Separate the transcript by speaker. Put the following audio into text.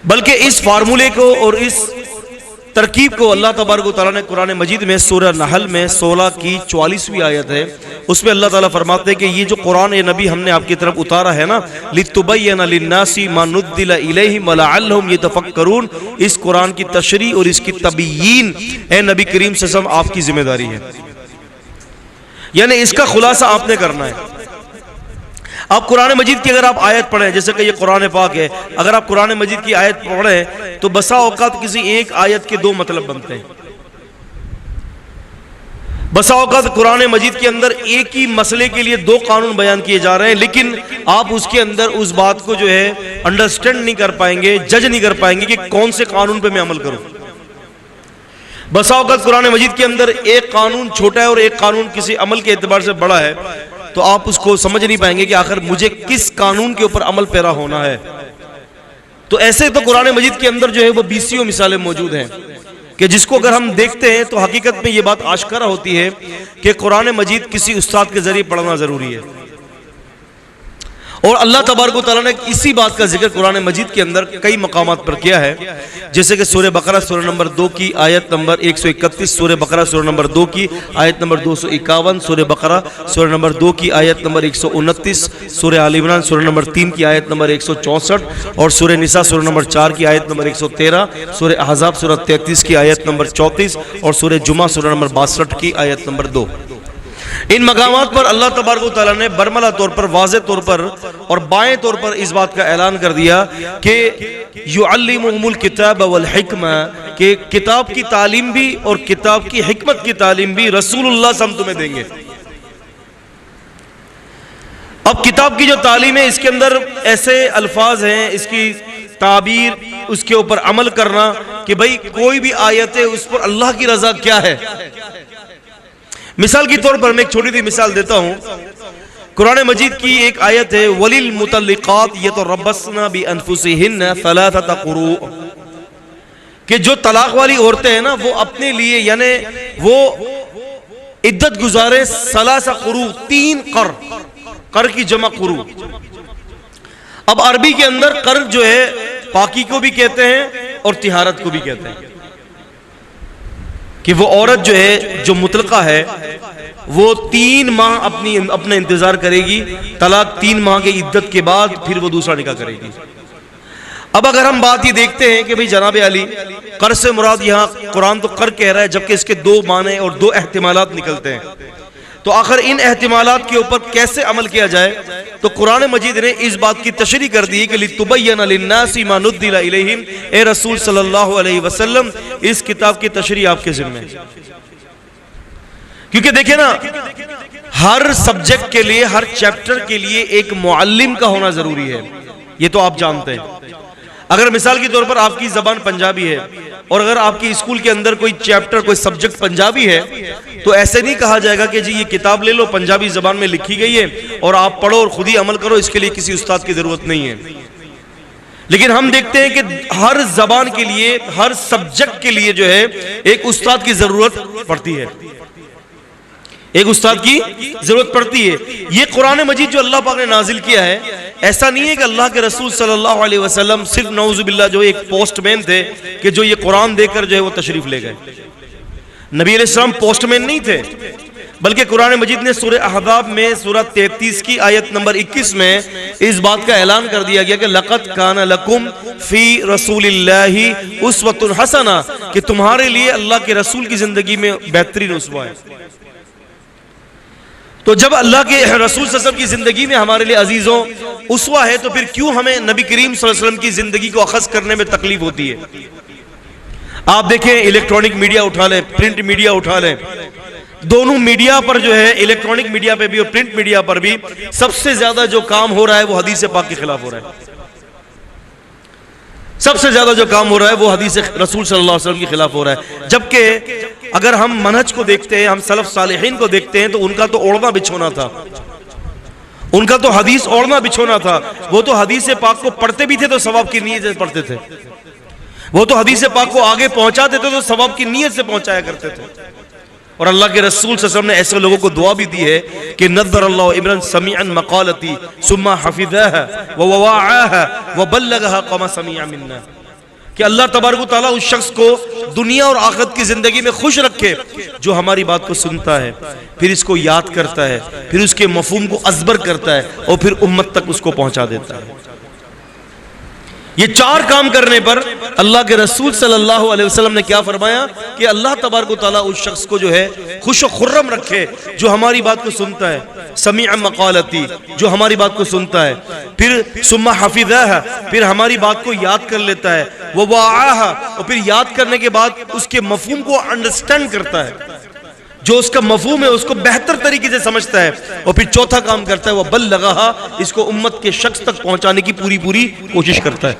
Speaker 1: بلکہ اس فارمولے کو اور اس ترکیب کو اللہ تبارک و تعالیٰ نے قرآن مجید میں سورہ نحل میں 16 کی 44ویں آیت ہے، اس میں اللہ تعالیٰ فرماتے ہیں کہ یہ جو قرآن اے نبی ہم نے آپ کی طرف اتارا ہے نا، لِتُبَيَّنَ لِلنَّاسِ مَا نُزِّلَ إِلَيْهِمْ وَلَعَلَّهُمْ يَتَفَكَّرُونَ، اس قرآن کی تشریح اور اس کی تبیین اے نبی کریم صلی اللہ علیہ وسلم آپ کی ذمہ داری ہے، یعنی اس کا خلاصہ آپ نے کرنا ہے۔ آپ قرآن مجید کی اگر آپ آیت پڑھیں، جیسے کہ یہ قرآن پاک ہے، اگر آپ قرآن مجید کی آیت پڑھیں تو بسا اوقات کسی ایک آیت کے دو مطلب بنتے ہیں، بسا اوقات قرآن مجید کے اندر ایک ہی مسئلے کے لیے دو قانون بیان کیے جا رہے ہیں، لیکن آپ اس کے اندر اس بات کو جو ہے انڈرسٹینڈ نہیں کر پائیں گے، جج نہیں کر پائیں گے کہ کون سے قانون پہ میں عمل کروں۔ بسا اوقات قرآن مجید کے اندر ایک قانون چھوٹا ہے اور ایک قانون کسی عمل کے اعتبار سے بڑا ہے، تو آپ اس کو سمجھ نہیں پائیں گے کہ آخر مجھے کس قانون کے اوپر عمل پیرا ہونا ہے۔ تو ایسے تو قرآن مجید کے اندر جو ہے وہ 20 مثالیں موجود ہیں کہ جس کو اگر ہم دیکھتے ہیں تو حقیقت میں یہ بات آشکارا ہوتی ہے کہ قرآن مجید کسی استاد کے ذریعے پڑھنا ضروری ہے، اور اللہ تبارک و تعالیٰ نے اسی بات کا ذکر قرآن مجید کے اندر کئی مقامات پر کیا ہے، جیسے کہ سورہ بقرہ سورہ نمبر 2 کی آیت نمبر 131، سورہ بقرہ سورہ نمبر 2 کی آیت نمبر 251، سورہ بقرہ سورہ نمبر 2 کی آیت نمبر 129، سورہ آل عمران سورہ نمبر 3 کی آیت نمبر 164، اور سورہ نساء سورہ نمبر 4 کی آیت نمبر 113، سورہ احزاب سورہ 33 کی آیت نمبر 34، اور سورہ جمعہ سورہ نمبر 62 کی آیت نمبر 2۔ ان مقامات پر اللہ تبارک و تعالیٰ نے برملا طور پر، واضح طور پر اور بائیں طور پر اس بات کا اعلان کر دیا کہ یعلمہم الکتاب والحکمہ، کہ کتاب کی تعلیم بھی اور کتاب کی حکمت کی تعلیم بھی رسول اللہ صلی اللہ علیہ وسلم تمہیں دیں گے۔ اب کتاب کی جو تعلیم ہے اس کے اندر ایسے الفاظ ہیں، اس کی تعبیر، اس کے اوپر عمل کرنا کہ بھئی کوئی بھی آیت ہے اس پر اللہ کی رضا کیا ہے۔ مثال کے طور پر میں ایک چھوٹی سی مثال دیتا ہوں، قرآن مجید کی ایک آیت ہے وَلِلْمُطَلِّقَاتِ يَتَرَبَّصْنَ بِأَنفُسِهِنَّ ثَلَاثَةَ قُرُوءٍ، کہ جو طلاق والی عورتیں ہیں نا وہ اپنے لیے یعنی وہ عدت گزارے ثلاث قروء، 3 قر کی جمع قروء۔ اب عربی کے اندر قر جو ہے پاکی کو بھی کہتے ہیں اور طہارت کو بھی کہتے ہیں، کہ وہ عورت جو ہے جو مطلقہ ہے وہ 3 ماہ اپنا انتظار کرے گی، طلاق 3 ماہ کی عدت کے بعد پھر وہ دوسرا نکاح کرے گی۔ اب اگر ہم بات یہ دیکھتے ہیں کہ بھئی جناب علی، قر سے مراد یہاں قرآن تو قر کہہ رہا ہے جبکہ اس کے 2 معنی اور 2 احتمالات نکلتے ہیں، تو آخر ان احتمالات کے اوپر کیسے عمل کیا جائے؟ تو قرآن مجید نے اس بات کی تشریح کر دی کہ لِتُبَيَّنَ لِلنَّاسِ مَا نُزِّلَ إِلَيْهِمْ، اے رسول صلی اللہ علیہ وسلم اس کتاب کی تشریح آپ کے ذمہ ہے، کیونکہ دیکھیں نا ہر سبجیکٹ کے لیے، ہر چیپٹر کے لیے ایک معلم کا ہونا ضروری ہے، یہ تو آپ جانتے ہیں۔ اگر مثال کے طور پر آپ کی زبان پنجابی ہے اور اگر آپ کی اسکول کے اندر کوئی چیپٹر، کوئی سبجیکٹ پنجابی ہے، تو ایسے نہیں کہا جائے گا کہ جی یہ کتاب لے لو پنجابی زبان میں لکھی گئی ہے اور آپ پڑھو اور خود ہی عمل کرو، اس کے لیے کسی استاد کی ضرورت نہیں ہے۔ لیکن ہم دیکھتے ہیں کہ ہر زبان کے لیے، ہر سبجیکٹ کے لیے جو ہے ایک استاد کی ضرورت پڑتی ہے، ایک استاد کی ضرورت پڑتی ہے۔ یہ قرآن مجید جو اللہ پاک نے نازل کیا ہے، ایسا نہیں ہے کہ اللہ کے رسول صلی اللہ علیہ وسلم صرف نعوذ باللہ جو ایک پوسٹ مین تھے کہ جو یہ قرآن دے کر جو ہے وہ تشریف لے گئے۔ نبی علیہ السلام پوسٹ مین نہیں تھے، بلکہ قرآن مجید نے سورہ احزاب میں سورہ 33 کی آیت نمبر 21 میں اس بات کا اعلان کر دیا گیا کہ لَقَدْ كَانَ لَكُمْ فِي رَسُولِ اللَّهِ أُسْوَةٌ حَسَنَةٌ، کہ تمہارے لیے اللہ کے رسول کی زندگی میں بہترین اسوہ ہے۔ تو جب اللہ کے رسول صلی اللہ علیہ وسلم کی زندگی میں ہمارے لیے عزیزوں اسوہ ہے، تو پھر کیوں ہمیں نبی کریم صلی اللہ علیہ وسلم کی زندگی کو اخذ کرنے میں تکلیف ہوتی ہے؟ آپ دیکھیں الیکٹرانک میڈیا اٹھا لیں، پرنٹ میڈیا اٹھا لیں، دونوں میڈیا پر جو ہے، الیکٹرانک میڈیا پہ بھی اور پرنٹ میڈیا پر بھی سب سے زیادہ جو کام ہو رہا ہے وہ حدیث پاک کے خلاف ہو رہا ہے۔ سب سے زیادہ جو کام ہو رہا ہے وہ حدیث رسول صلی اللہ علیہ وسلم کے خلاف ہو رہا ہے، جبکہ اگر ہم منہج کو دیکھتے ہیں، ہم سلف صالحین کو دیکھتے ہیں، تو ان کا تو اوڑھنا بچھونا تھا، ان کا تو حدیث اوڑھنا بچھونا تھا۔ وہ تو حدیث پاک کو پڑھتے بھی تھے تو ثواب کی نیت سے پڑھتے تھے، وہ تو حدیث پاک کو آگے پہنچاتے تھے تو ثواب کی نیت سے پہنچایا کرتے تھے۔ اور اللہ کے رسول صلی اللہ علیہ وسلم نے ایسے لوگوں کو دعا بھی دی ہے کہ نذر اللہ امرا سميعا مقالتی ثم حفظها ووعاها وبلغها كما سمع منا، کہ اللہ تبارک و تعالیٰ اس شخص کو دنیا اور آخرت کی زندگی میں خوش رکھے جو ہماری بات کو سنتا ہے، پھر اس کو یاد کرتا ہے، پھر اس کے مفہوم کو ازبر کرتا ہے اور پھر امت تک اس کو پہنچا دیتا ہے۔ یہ 4 کام کرنے پر اللہ کے رسول صلی اللہ علیہ وسلم نے کیا فرمایا کہ اللہ تبارک و تعالیٰ اس شخص کو جو ہے خوش و خرم رکھے جو ہماری بات کو سنتا ہے، سمیع مقالتی، جو ہماری بات کو سنتا ہے، پھر ثم حفظہ، پھر ہماری بات کو یاد کر لیتا ہے، ووعاہ، اور پھر یاد کرنے کے بعد اس کے مفہوم کو انڈرسٹینڈ کرتا ہے، جو اس کا مفہوم ہے اس کو بہتر طریقے سے سمجھتا ہے، اور پھر چوتھا کام کرتا ہے وہ بلغھا، اس کو امت کے شخص تک پہنچانے کی پوری کوشش کرتا ہے۔